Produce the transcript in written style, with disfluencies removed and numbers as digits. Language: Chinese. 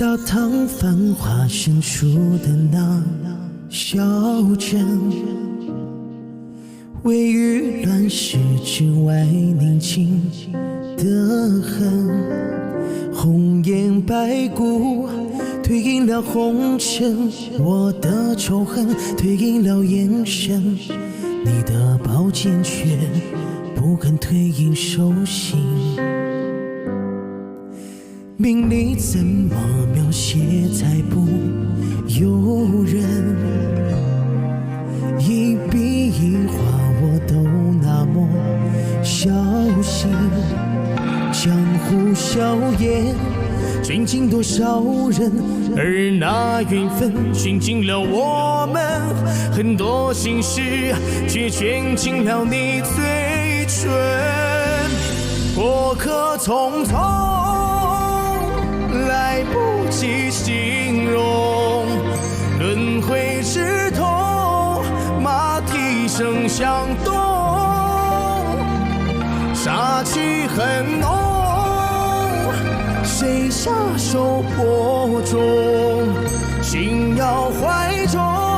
大唐繁华盛处的那小镇，位于乱世之外宁静的很。红颜白骨褪映了红尘，我的仇恨褪映了眼神，你的宝剑却不肯褪映手心。命里怎么描写才不诱人？一笔一画我都那么小心。江湖硝烟卷进多少人，而那缘分卷进了我们。很多心事却卷进了你嘴唇。过客匆匆，来不及形容。轮回之痛，马蹄声响动。杀气很浓，谁下手播种？心要怀中。